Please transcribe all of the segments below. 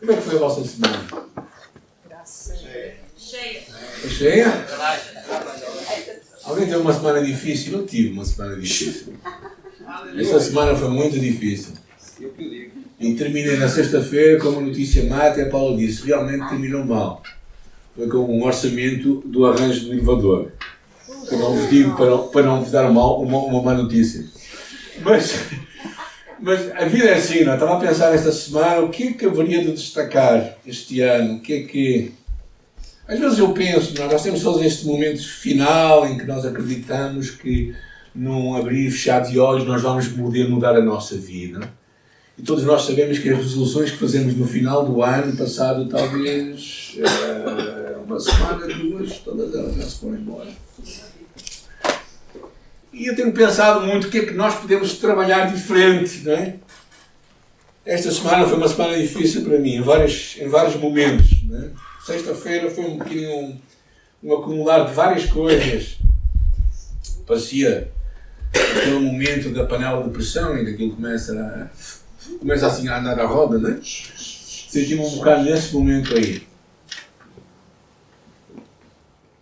Como é que foi a vossa semana? Cheia. Foi cheia? Alguém teve uma semana difícil? Eu tive uma semana difícil. Esta semana foi muito difícil. E terminei na sexta-feira com uma notícia má, até a Paula disse, realmente terminou mal. Foi com um orçamento do arranjo do elevador. Eu não vos digo para não vos dar uma má notícia. Mas a vida é assim, não é? Estava a pensar esta semana, o que é que haveria de destacar este ano? O que é que... Às vezes eu penso, nós temos todos este momento final em que nós acreditamos que num abrir e fechar de olhos nós vamos poder mudar a nossa vida. E todos nós sabemos que as resoluções que fazemos no final do ano, passado talvez uma semana, duas, todas elas já se foram embora. E eu tenho pensado muito o que é que nós podemos trabalhar diferente, não é? Esta semana foi uma semana difícil para mim, em vários momentos, não é? Sexta-feira foi um bocadinho um acumular de várias coisas. Parecia aquele momento da panela de pressão em que aquilo começa assim a andar à roda, não é? Senti-me um bocado nesse momento aí.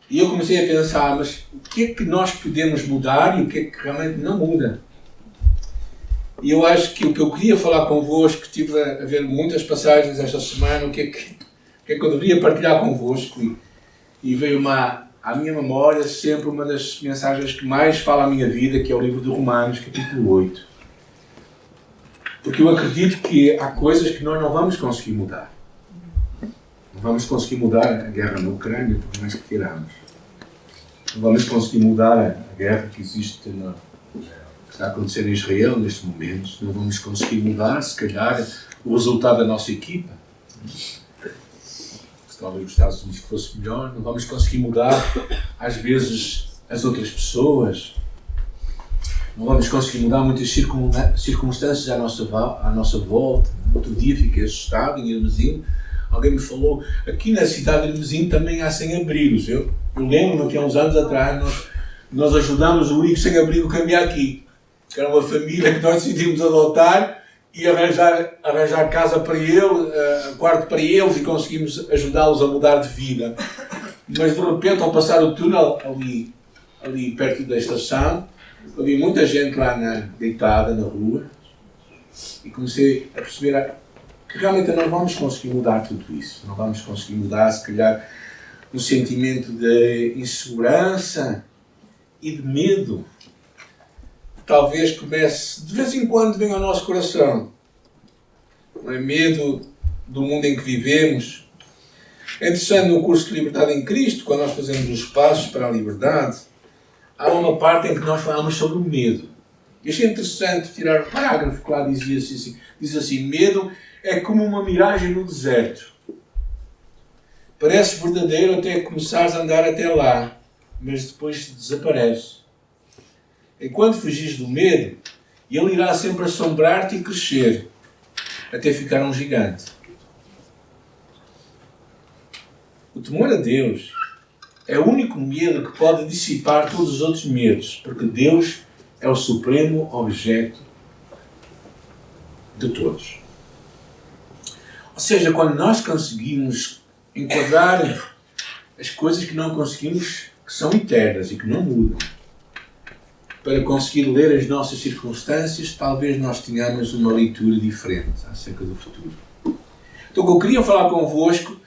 E eu comecei a pensar, mas o que é que nós podemos mudar e o que é que realmente não muda? E eu acho que o que eu queria falar convosco, estive a ver muitas passagens esta semana, o que é que eu deveria partilhar convosco, e veio à minha memória sempre uma das mensagens que mais fala a minha vida, que é o livro de Romanos, capítulo 8. Porque eu acredito que há coisas que nós não vamos conseguir mudar. Não vamos conseguir mudar a guerra na Ucrânia, por mais que queiramos. Não vamos conseguir mudar a guerra que existe que está a acontecer em Israel neste momento. Não vamos conseguir mudar, se calhar, o resultado da nossa equipa. Se talvez os Estados Unidos fosse melhor, não vamos conseguir mudar, às vezes, as outras pessoas. Não vamos conseguir mudar muitas circunstâncias à nossa volta. Outro dia fiquei assustado em Hermesim. Alguém me falou, aqui na cidade de Hermesim também há sem-abrigos. Eu lembro-me que há uns anos atrás nós ajudamos o único sem-abrigo que havia aqui. Que era uma família que nós decidimos adotar e arranjar casa para ele, quarto para eles, e conseguimos ajudá-los a mudar de vida. Mas de repente, ao passar o túnel ali perto da estação, havia muita gente lá deitada na rua e comecei a perceber que realmente não vamos conseguir mudar tudo isso. Não vamos conseguir mudar, se calhar, um sentimento de insegurança e de medo. Talvez comece, de vez em quando, vem ao nosso coração. Não é? Medo do mundo em que vivemos. É interessante, no curso de Liberdade em Cristo, quando nós fazemos os passos para a liberdade, há uma parte em que nós falamos sobre o medo. E achei interessante tirar o parágrafo que lá diz assim, medo é como uma miragem no deserto. Parece verdadeiro até começares a andar até lá, mas depois desaparece. Enquanto fugis do medo, ele irá sempre assombrar-te e crescer, até ficar um gigante. O temor a Deus é o único medo que pode dissipar todos os outros medos, porque Deus é o supremo objeto de todos. Ou seja, quando nós conseguimos enquadrar as coisas que não conseguimos, que são eternas e que não mudam, para conseguir ler as nossas circunstâncias, talvez nós tenhamos uma leitura diferente acerca do futuro. Então, o que eu queria falar convosco,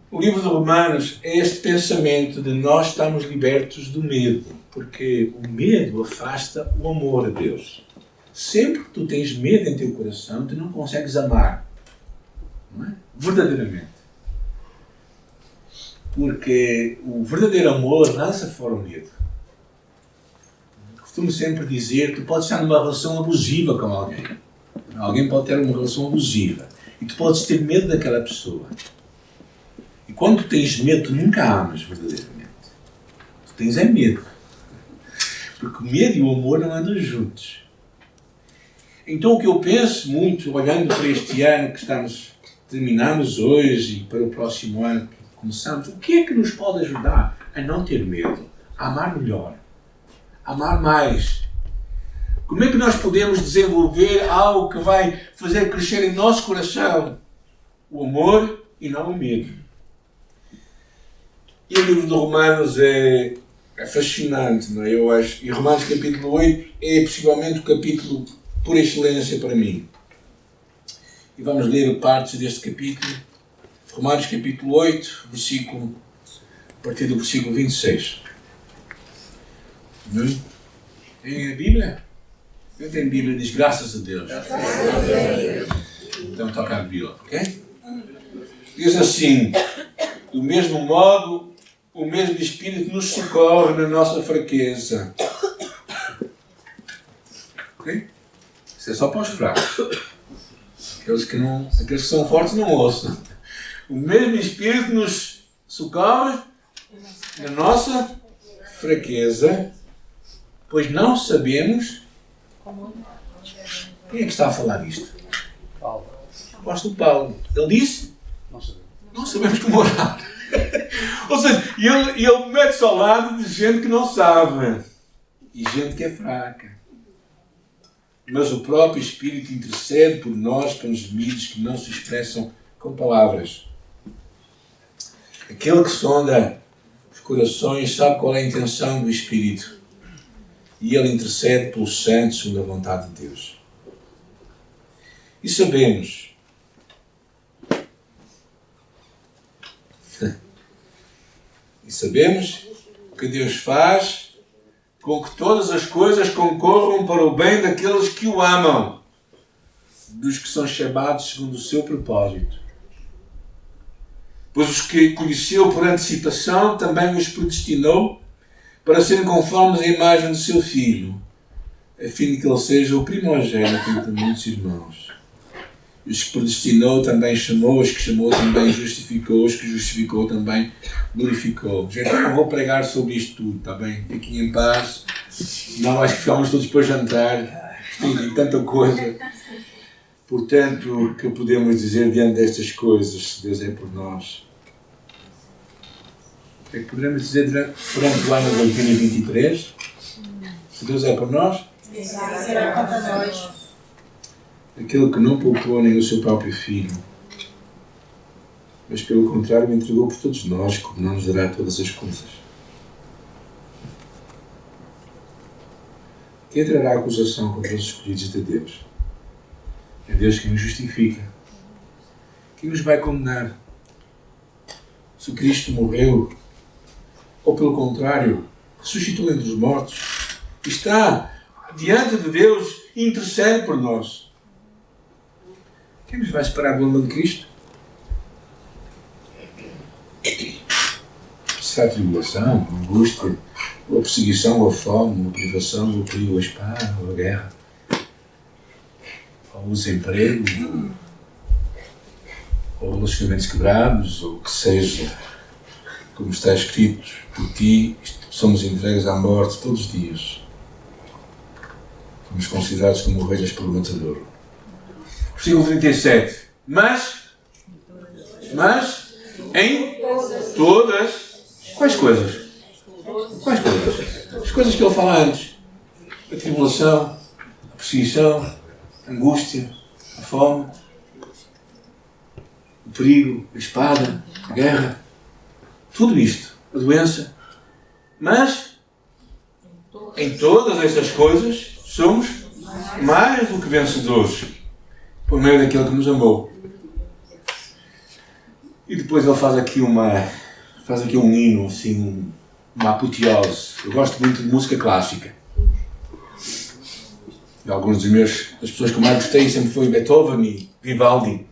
o livro de Romanos, é este pensamento de nós estamos libertos do medo, porque o medo afasta o amor a Deus. Sempre que tu tens medo em teu coração, tu não consegues amar, não é? Verdadeiramente. Porque o verdadeiro amor lança fora o medo. Costumo sempre dizer que tu podes estar numa relação abusiva com alguém. Alguém pode ter uma relação abusiva. E tu podes ter medo daquela pessoa. E quando tu tens medo, tu nunca amas verdadeiramente. Tu tens medo. Porque o medo e o amor não andam juntos. Então o que eu penso muito, olhando para este ano que terminamos hoje e para o próximo ano que começamos, o que é que nos pode ajudar a não ter medo? A amar melhor. A amar mais. Como é que nós podemos desenvolver algo que vai fazer crescer em nosso coração o amor e não o medo. E o livro de Romanos é fascinante, não é? Eu acho. E Romanos capítulo 8 é possivelmente o capítulo por excelência para mim. E vamos ler partes deste capítulo. Romanos capítulo 8, a partir do versículo 26. Tem a Bíblia? Eu tenho a Bíblia e diz graças a Deus. Então toca a Bíblia, ok? Diz assim: do mesmo modo, o mesmo Espírito nos socorre na nossa fraqueza. Ok? Isso é só para os fracos. Aqueles que são fortes não ouçam. O mesmo Espírito nos socorre na nossa fraqueza, pois não sabemos. Quem é que está a falar disto? Paulo. O apóstolo Paulo. Ele disse: não sabemos como orar. Ou seja, ele mete-se ao lado de gente que não sabe e gente que é fraca. Mas o próprio Espírito intercede por nós com gemidos que não se expressam com palavras. Aquele que sonda os corações sabe qual é a intenção do Espírito. E ele intercede pelos santos segundo a vontade de Deus. E sabemos que Deus faz com que todas as coisas concorram para o bem daqueles que o amam, dos que são chamados segundo o seu propósito. Pois os que conheceu por antecipação também os predestinou para serem conformes à imagem do seu Filho, a fim de que ele seja o primogênito entre muitos irmãos. Os que predestinou também chamou, os que chamou também justificou, os que justificou também glorificou. Gente, eu não vou pregar sobre isto tudo, está bem? Fiquem em paz, senão acho que ficamos todos para jantar. Tem tanta coisa. Portanto, o que podemos dizer diante destas coisas, se Deus é por nós? O que é que poderemos dizer durante o ano de 2023? Se Deus é por nós? Será contra nós. Aquele que não poupou nem o seu próprio Filho, mas pelo contrário o entregou por todos nós, como não nos dará todas as coisas. Quem trará acusação contra os escolhidos de Deus? É Deus quem nos justifica. Quem nos vai condenar? Se Cristo morreu, ou pelo contrário, ressuscitou entre os mortos, está diante de Deus e intercede por nós. Quem nos vai separar do amor de Cristo? Será a tribulação, a angústia, ou a perseguição, ou a fome, ou a privação, ou o perigo, ou a espada, ou a guerra, ou o desemprego, ou relacionamentos quebrados, ou o que seja, como está escrito, por ti somos entregues à morte todos os dias. Fomos considerados como ovelhas pelo matador. Versículo 37. Mas em todas. Quais coisas? Quais coisas? As coisas que ele fala antes. A tribulação, a perseguição, a angústia, a fome, o perigo, a espada, a guerra. Tudo isto. A doença. Mas em todas estas coisas somos mais do que vencedores. Por meio daquele que nos amou. E depois ele faz aqui um hino, assim, uma apoteose. Eu gosto muito de música clássica. E alguns das pessoas que eu mais gostei sempre foi Beethoven e Vivaldi.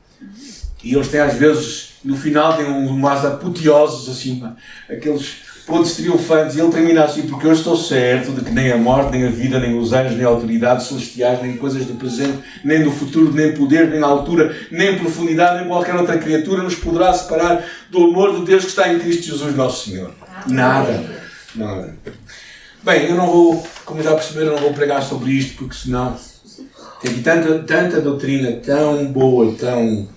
E eles têm, às vezes, no final, têm umas apoteoses, assim, aqueles pontos triunfantes. E ele termina assim: porque eu estou certo de que nem a morte, nem a vida, nem os anjos, nem autoridades celestiais, nem coisas do presente, nem do futuro, nem poder, nem altura, nem profundidade, nem qualquer outra criatura nos poderá separar do amor de Deus que está em Cristo Jesus nosso Senhor. Nada. Bem, eu não vou, como já perceberam, não vou pregar sobre isto, porque senão tem aqui tanta doutrina tão boa, tão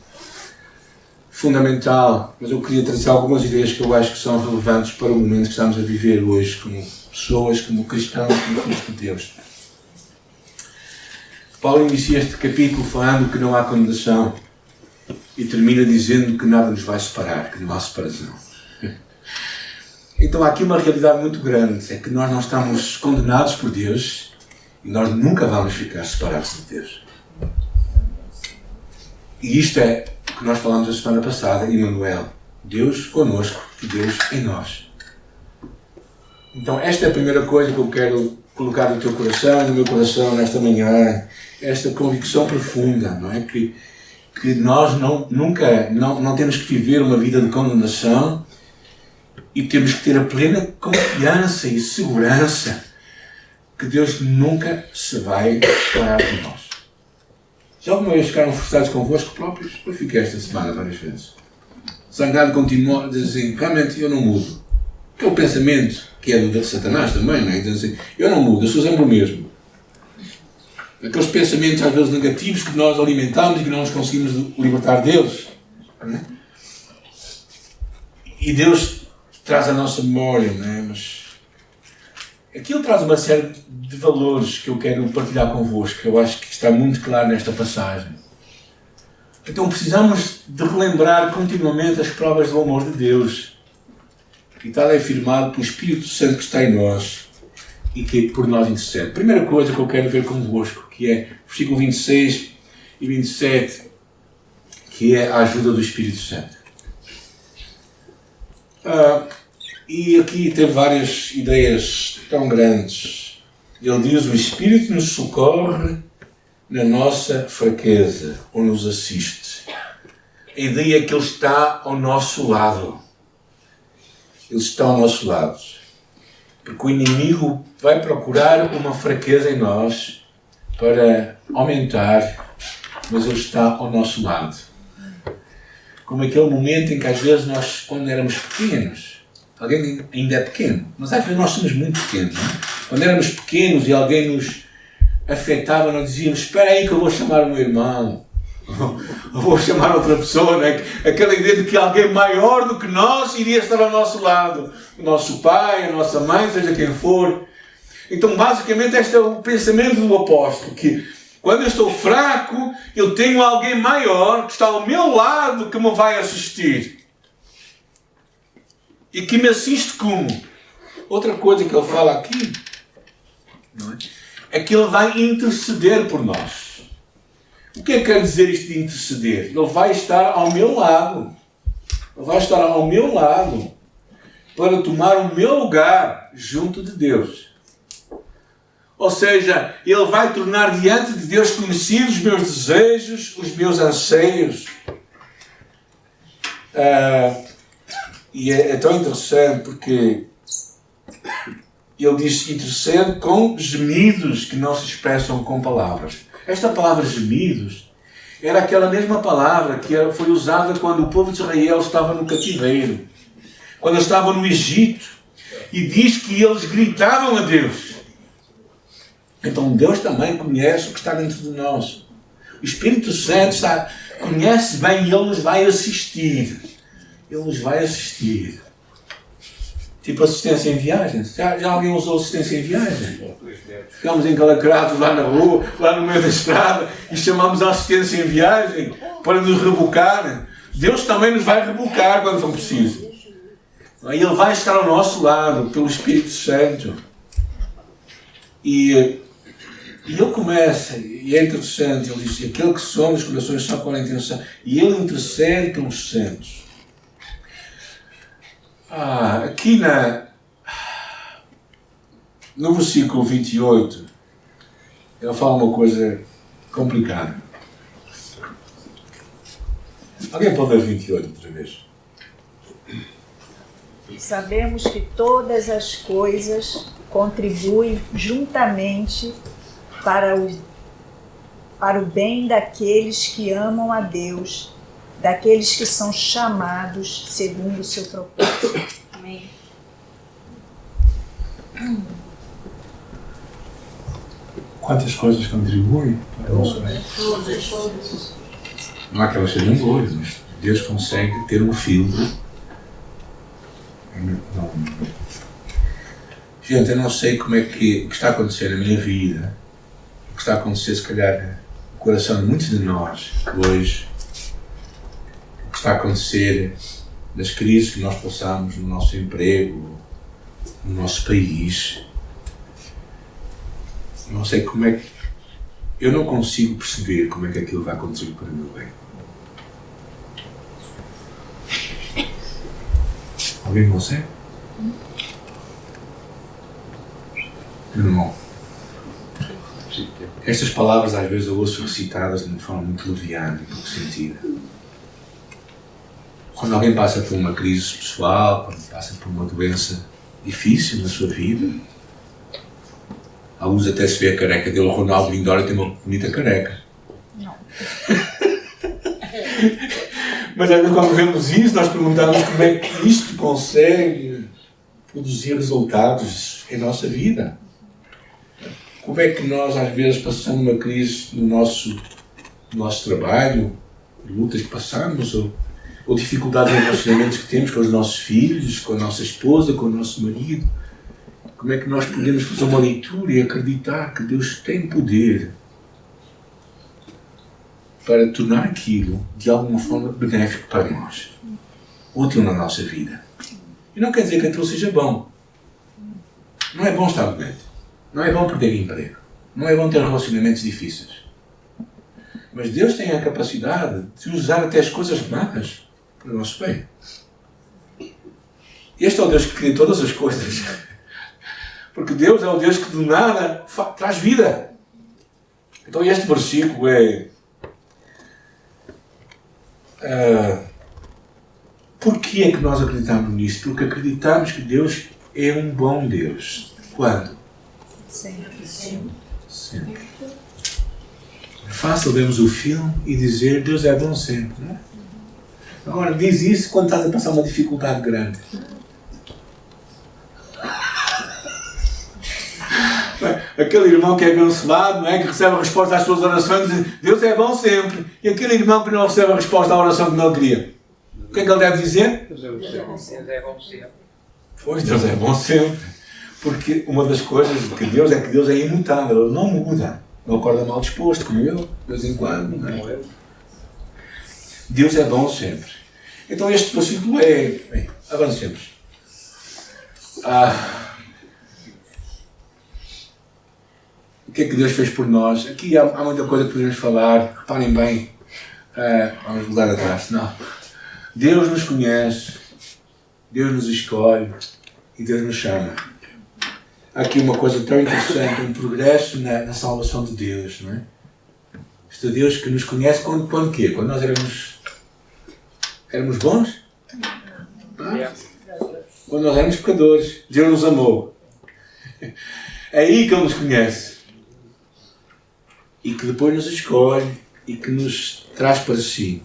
fundamental, mas eu queria trazer algumas ideias que eu acho que são relevantes para o momento que estamos a viver hoje, como pessoas, como cristãos, como filhos de Deus. Paulo inicia este capítulo falando que não há condenação e termina dizendo que nada nos vai separar, que não há separação. Então há aqui uma realidade muito grande, é que nós não estamos condenados por Deus e nós nunca vamos ficar separados de Deus. E isto é o que nós falamos a semana passada, Emmanuel, Deus connosco e Deus em nós. Então esta é a primeira coisa que eu quero colocar no teu coração e no meu coração nesta manhã, esta convicção profunda, não é? Que nós nunca temos que viver uma vida de condenação e temos que ter a plena confiança e segurança que Deus nunca se vai separar de nós. Já alguma vez ficaram frustrados convosco próprios? Eu fiquei esta semana várias vezes. Zangado continua a dizer assim, realmente eu não mudo. Que é o pensamento que é do Satanás também, não é? Diz assim, eu não mudo, eu sou sempre o mesmo. Aqueles pensamentos às vezes negativos que nós alimentamos e que não nos conseguimos libertar deles. Não é? E Deus traz a nossa memória, não é? Mas aquilo traz uma série de valores que eu quero partilhar convosco, que eu acho que está muito claro nesta passagem. Então precisamos de relembrar continuamente as provas do amor de Deus. E tal é afirmado pelo Espírito Santo que está em nós e que por nós intercede. Primeira coisa que eu quero ver convosco, que é versículo 26 e 27, que é a ajuda do Espírito Santo. E aqui tem várias ideias tão grandes. Ele diz, o Espírito nos socorre na nossa fraqueza, ou nos assiste. A ideia é que Ele está ao nosso lado. Ele está ao nosso lado. Porque o inimigo vai procurar uma fraqueza em nós para aumentar, mas Ele está ao nosso lado. Como aquele momento em que às vezes nós, quando éramos pequenos, alguém ainda é pequeno, mas às vezes nós somos muito pequenos, não é? Quando éramos pequenos e alguém nos afetava, nós dizíamos, espera aí que eu vou chamar o meu irmão, eu vou chamar outra pessoa, não é? Aquela ideia de que alguém maior do que nós iria estar ao nosso lado, o nosso pai, a nossa mãe, seja quem for. Então basicamente este é o pensamento do apóstolo, que quando eu estou fraco, eu tenho alguém maior que está ao meu lado que me vai assistir. E que me assiste como? Outra coisa que ele fala aqui, não é que ele vai interceder por nós. O que é que quer dizer isto de interceder? Ele vai estar ao meu lado. Ele vai estar ao meu lado para tomar o meu lugar junto de Deus. Ou seja, Ele vai tornar diante de Deus conhecidos os meus desejos, os meus anseios. E é tão interessante porque Ele diz intercede com gemidos que não se expressam com palavras. Esta palavra gemidos era aquela mesma palavra que foi usada quando o povo de Israel estava no cativeiro. Quando eles estavam no Egito. E diz que eles gritavam a Deus. Então Deus também conhece o que está dentro de nós. O Espírito Santo conhece bem e Ele nos vai assistir. Ele nos vai assistir. Tipo assistência em viagens. Já alguém usou assistência em viagem? Ficamos encalacrados lá na rua, lá no meio da estrada, e chamamos a assistência em viagem para nos rebocar. Deus também nos vai rebocar quando for preciso. Ele vai estar ao nosso lado, pelo Espírito Santo. E ele começa, e é interessante, ele diz, aquele que some os corações só com a intenção. E ele intercede pelos santos. Aqui no versículo 28, ele fala uma coisa complicada. Alguém pode ler 28 outra vez? Sabemos que todas as coisas contribuem juntamente para o bem daqueles que amam a Deus, daqueles que são chamados segundo o seu propósito. Amém. Quantas coisas contribuem para o nosso bem? Todas. Não há que elas sejam boas, mas Deus consegue ter um filtro. Gente, eu não sei como é que o que está a acontecer na minha vida, o que está a acontecer se calhar no coração de muitos de nós, que hoje está a acontecer, das crises que nós passamos no nosso emprego, no nosso país. Não sei como é que... Eu não consigo perceber como é que aquilo vai acontecer para o meu bem. Alguém consegue? Irmão, estas palavras às vezes eu ouço recitadas de uma forma muito leviana e pouco sentida. Quando alguém passa por uma crise pessoal, quando passa por uma doença difícil na sua vida, alguns até se vê a careca dele, o Ronaldo Lindório tem uma bonita careca. Não. Mas às vezes quando vemos isso, nós perguntamos como é que isto consegue produzir resultados em nossa vida. Como é que nós às vezes passamos uma crise no nosso trabalho, lutas que passamos, ou dificuldades em relacionamentos que temos com os nossos filhos, com a nossa esposa, com o nosso marido. Como é que nós podemos fazer uma leitura e acreditar que Deus tem poder para tornar aquilo de alguma forma benéfico para nós, útil na nossa vida. E não quer dizer que aquilo seja bom. Não é bom estar doente. Não é bom perder emprego. Não é bom ter relacionamentos difíceis. Mas Deus tem a capacidade de usar até as coisas más para o nosso bem. Este é o Deus que cria todas as coisas. Porque Deus é o Deus que do nada traz vida. Então este versículo é... Porquê é que nós acreditamos nisto? Porque acreditamos que Deus é um bom Deus. Quando? Sempre. Sempre. É fácil vermos o filme e dizer Deus é bom sempre, não é? Agora, diz isso quando estás a passar uma dificuldade grande. Aquele irmão que é abençoado, não é? Que recebe a resposta às suas orações, diz Deus é bom sempre. E aquele irmão que não recebe a resposta à oração que não queria. O que é que ele deve dizer? Deus é bom sempre. Pois, Deus é bom sempre. Porque uma das coisas que Deus é imutável, Ele não muda. Não acorda mal disposto, como eu, de vez em quando. Não é? Deus é bom sempre. Então este versículo é... Bem, avancemos. O que é que Deus fez por nós? Aqui há muita coisa que podemos falar. Reparem bem. Vamos voltar atrás. Não. Deus nos conhece. Deus nos escolhe. E Deus nos chama. Há aqui uma coisa tão interessante. Um progresso na salvação de Deus. Não é? Este Deus que nos conhece quando quê? Quando nós éramos bons? Quando nós éramos pecadores. Deus nos amou. É aí que Ele nos conhece. E que depois nos escolhe e que nos traz para si.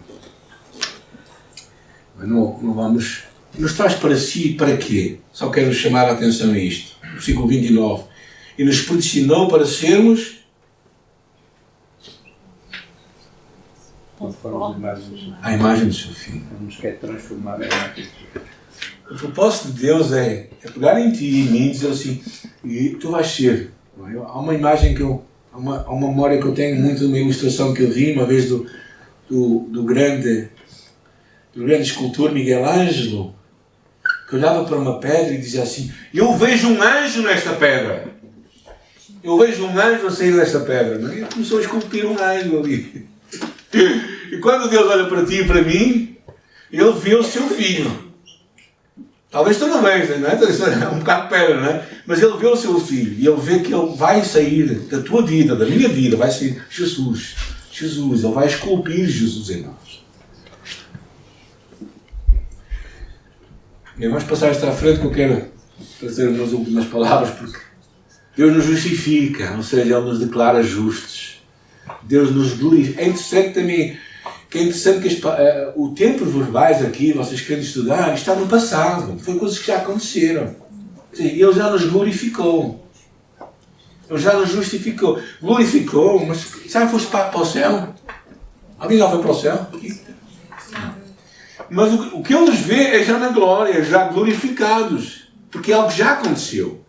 Mas não vamos... Nos traz para si para quê? Só quero chamar a atenção a isto. Versículo 29. E nos predestinou para sermos... a imagem do seu Filho. Nos quer transformar em imagem. O propósito de Deus é pegar em ti e em mim e dizer assim, e tu vais ser. Há uma imagem que há uma memória que eu tenho muito de uma ilustração que eu vi uma vez do grande escultor Miguel Ângelo, que olhava para uma pedra e dizia assim, eu vejo um anjo nesta pedra. Eu vejo um anjo a sair desta pedra. Não é? E começou a esculpir um anjo ali. E quando Deus olha para ti e para mim, Ele vê o seu filho. Talvez tu não vejas, não é? É um bocado de pedra, não é? Mas Ele vê o seu filho e Ele vê que Ele vai sair da tua vida, da minha vida, vai sair Jesus. Ele vai esculpir Jesus em nós. E vamos passar esta à frente que eu quero trazer as minhas últimas palavras, porque Deus nos justifica, ou seja, Ele nos declara justos. Deus nos glorifica. É interessante também... Que é interessante que o tempo verbais aqui, vocês querem estudar, está no passado. Foi coisas que já aconteceram. Ele já nos glorificou. Ele já nos justificou. Glorificou, mas já foste para o céu? Alguém já foi para o céu? Mas o que Ele nos vê é já na glória, já glorificados. Porque é algo que já aconteceu.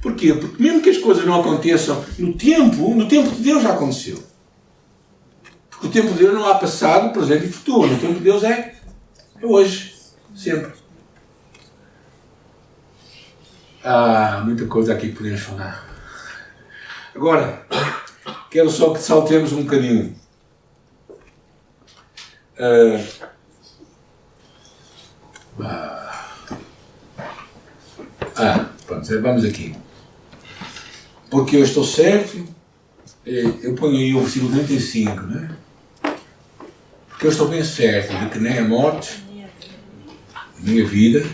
Porquê? Porque mesmo que as coisas não aconteçam no tempo de Deus já aconteceu. O tempo de Deus não há passado, presente e futuro. O tempo de Deus é É hoje, sempre. Há muita coisa aqui que podemos falar. Agora, quero só que saltemos um bocadinho. Pronto, vamos aqui. Porque eu estou certo, eu ponho aí o versículo 35, né? Porque eu estou bem certo de que nem a morte, nem a vida,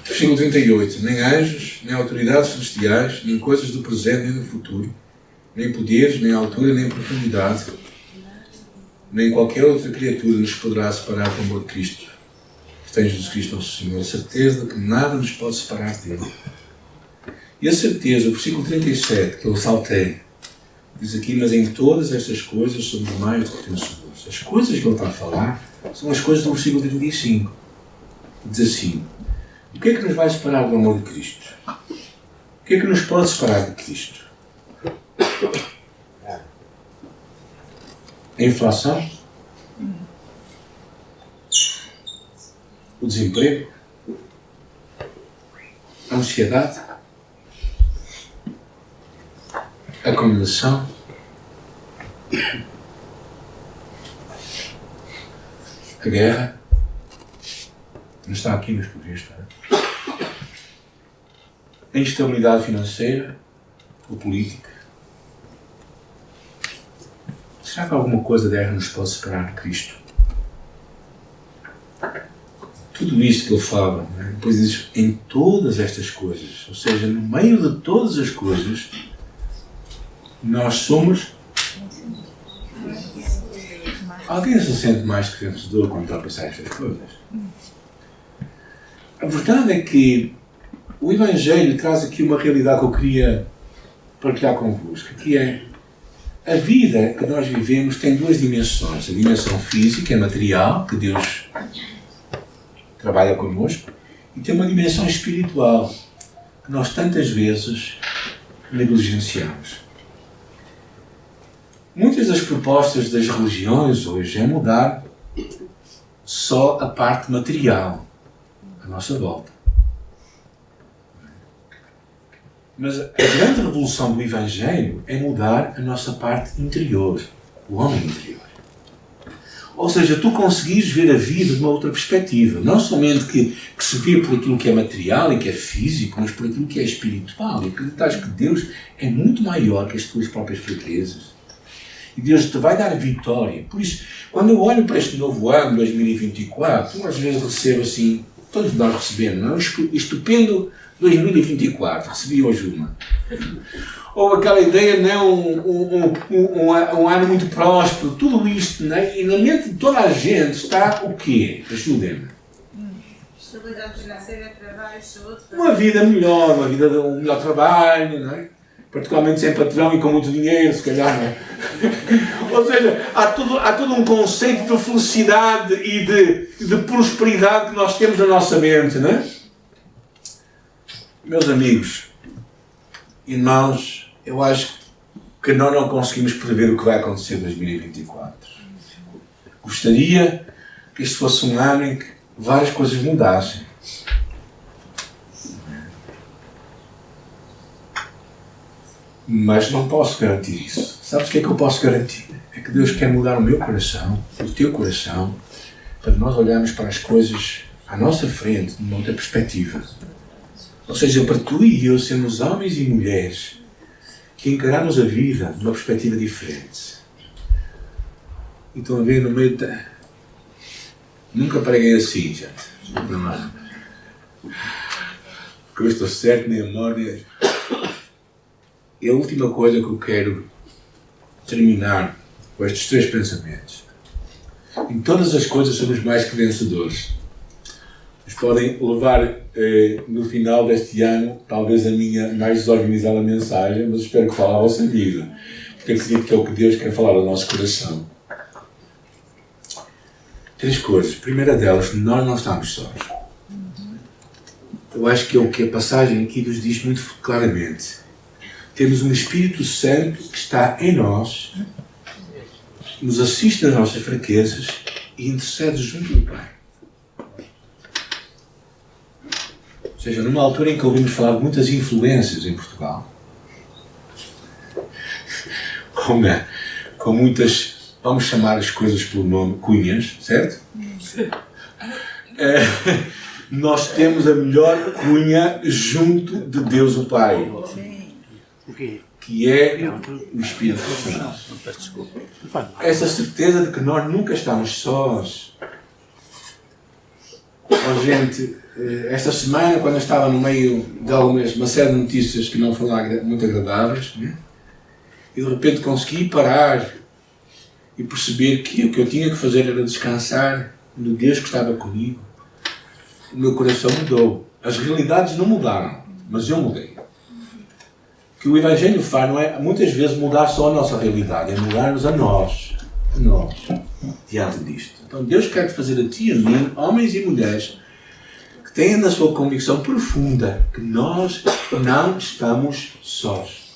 versículo 38, nem anjos, nem autoridades celestiais, nem coisas do presente nem do futuro, nem poderes, nem altura, nem profundidade, nem qualquer outra criatura nos poderá separar do amor de Cristo, que tem Jesus Cristo nosso Senhor. A certeza de que nada nos pode separar dele. E a certeza, o versículo 37, que eu saltei, diz aqui, mas em todas estas coisas somos mais do que vencedores. As coisas que ele está a falar são as coisas do versículo 35. Diz assim, o que é que nos vai separar do amor de Cristo? O que é que nos pode separar de Cristo? A inflação? O desemprego? A ansiedade? A condenação? A guerra? Não está aqui, mas por isto. A instabilidade financeira ou política? Será que alguma coisa dela nos pode separar de Cristo? Tudo isto que ele fala, né? Depois diz em todas estas coisas, ou seja, no meio de todas as coisas, nós somos. Alguém se sente mais que vencedor quando está a pensar estas coisas? A verdade é que o Evangelho traz aqui uma realidade que eu queria partilhar convosco, que é a vida que nós vivemos tem duas dimensões. A dimensão física, material, que Deus trabalha connosco, e tem uma dimensão espiritual, que nós tantas vezes negligenciamos. Muitas das propostas das religiões hoje é mudar só a parte material à nossa volta. Mas a grande revolução do Evangelho é mudar a nossa parte interior, o homem interior. Ou seja, tu conseguires ver a vida de uma outra perspectiva. Não somente que se vê por aquilo que é material e que é físico, mas por aquilo que é espiritual. E acreditas que Deus é muito maior que as tuas próprias fraquezas. E Deus te vai dar vitória. Por isso, quando eu olho para este novo ano, 2024, eu às vezes recebo assim, todos nós recebemos, não é? Estupendo 2024, recebi hoje uma. Ou aquela ideia, não é? Um ano muito próspero, tudo isto, não é? E na mente de toda a gente está o quê? Ajudem-me. Estabilidade financeira, trabalho, saúde. Uma vida melhor, uma vida de um melhor trabalho, não é? Particularmente sem patrão e com muito dinheiro, se calhar, não é? Ou seja, há todo um conceito de felicidade e de prosperidade que nós temos na nossa mente, não é? Meus amigos, irmãos, eu acho que nós não conseguimos prever o que vai acontecer em 2024. Gostaria que este fosse um ano em que várias coisas mudassem. Mas não posso garantir isso. Sabes o que é que eu posso garantir? É que Deus quer mudar o meu coração, o teu coração, para nós olharmos para as coisas à nossa frente, de uma outra perspectiva. Ou seja, para tu e eu sermos homens e mulheres que encaramos a vida de uma perspectiva diferente. E estão a ver no meio da... Nunca preguei assim, gente. Não. Porque eu estou certo, nem a morte. E a última coisa que eu quero terminar com estes três pensamentos. Em todas as coisas somos mais que vencedores. Nos podem levar no final deste ano, talvez a minha mais desorganizada mensagem, mas espero que fale a vossa vida. Porque acredito que é o que Deus quer falar ao nosso coração. Três coisas. A primeira delas, nós não estamos sós. Eu acho que é o que a passagem aqui nos diz muito claramente. Temos um Espírito Santo que está em nós nos assiste nas nossas fraquezas e intercede junto do Pai. Ou seja, numa altura em que ouvimos falar de muitas influências em Portugal, com muitas, vamos chamar as coisas pelo nome, cunhas, certo? Nós temos a melhor cunha junto de Deus o Pai, que é o Espírito Santo. Essa certeza de que nós nunca estamos sós. Oh, gente, esta semana, quando eu estava no meio de uma série de notícias que não foram muito agradáveis, né? E de repente consegui parar e perceber que o que eu tinha que fazer era descansar no Deus que estava comigo. O meu coração mudou. As realidades não mudaram, mas eu mudei. O que o Evangelho faz não é muitas vezes mudar só a nossa realidade, é mudar-nos a nós, diante disto. Então Deus quer fazer a ti e a mim, homens e mulheres, que tenham na sua convicção profunda que nós não estamos sós.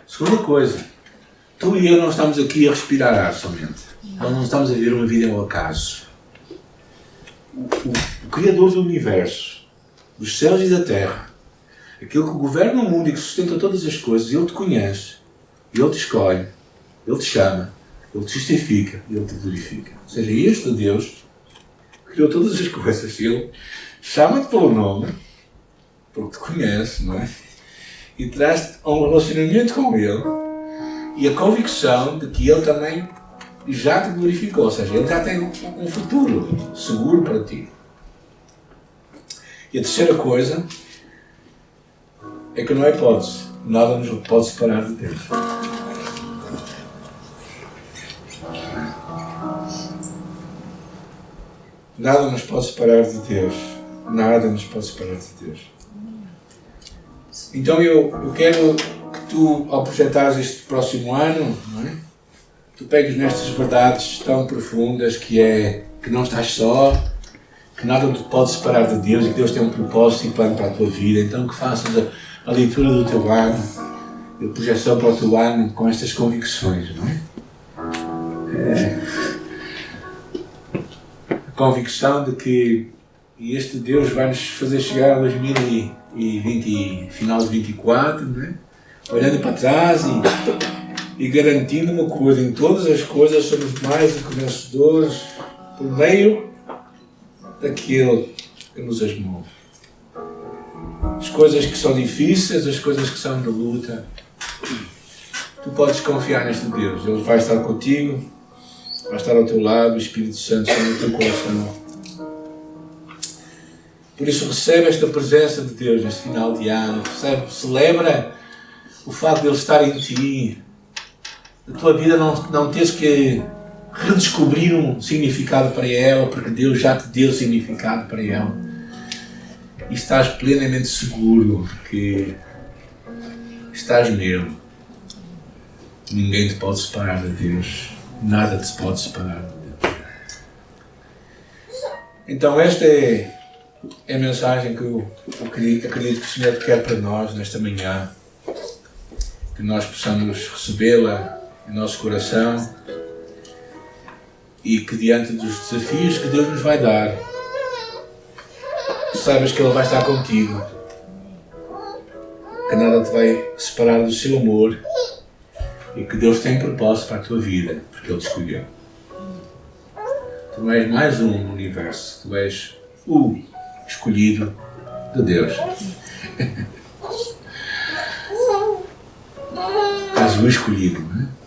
Segunda coisa, tu e eu não estamos aqui a respirar ar somente. Nós não estamos a viver uma vida ao acaso. O Criador do Universo, dos céus e da terra, aquele que governa o mundo e que sustenta todas as coisas, Ele te conhece, Ele te escolhe, Ele te chama, Ele te justifica e Ele te glorifica. Ou seja, este Deus criou todas as coisas. Ele chama-te pelo nome, porque te conhece, não é? E traz-te a um relacionamento com Ele e a convicção de que Ele também já te glorificou. Ou seja, Ele já tem um futuro seguro para ti. E a terceira coisa é que não é hipótese. Nada nos pode separar de Deus. Nada nos pode separar de Deus. Nada nos pode separar de Deus. Então eu quero que tu, ao projetares este próximo ano, não é? Tu pegues nestas verdades tão profundas que é que não estás só, que nada te pode separar de Deus e que Deus tem um propósito e plano para a tua vida. Então que faças a leitura do teu ano, a projeção para o teu ano com estas convicções, não é? A convicção de que este Deus vai nos fazer chegar a 2020, final de 24, não é? Olhando para trás e garantindo uma coisa: em todas as coisas somos mais do que vencedores por meio daquele que nos as move. As coisas que são difíceis, as coisas que são de luta, tu podes confiar neste Deus. Ele vai estar contigo, vai estar ao teu lado, o Espírito Santo está no teu coração. Por isso recebe esta presença de Deus neste final de ano. Celebra o facto de Ele estar em ti. A tua vida não tens que redescobrir um significado para ela, porque Deus já te deu significado para ela. E estás plenamente seguro que estás nele. Ninguém te pode separar de Deus. Nada te pode separar de Deus. Então esta é a mensagem que eu acredito que o Senhor quer para nós nesta manhã. Que nós possamos recebê-la em nosso coração e que diante dos desafios que Deus nos vai dar, saibas que Ele vai estar contigo, que nada te vai separar do seu amor e que Deus tem propósito para a tua vida, porque Ele te escolheu. Tu és mais um no universo, tu és o escolhido de Deus. És o escolhido, não é?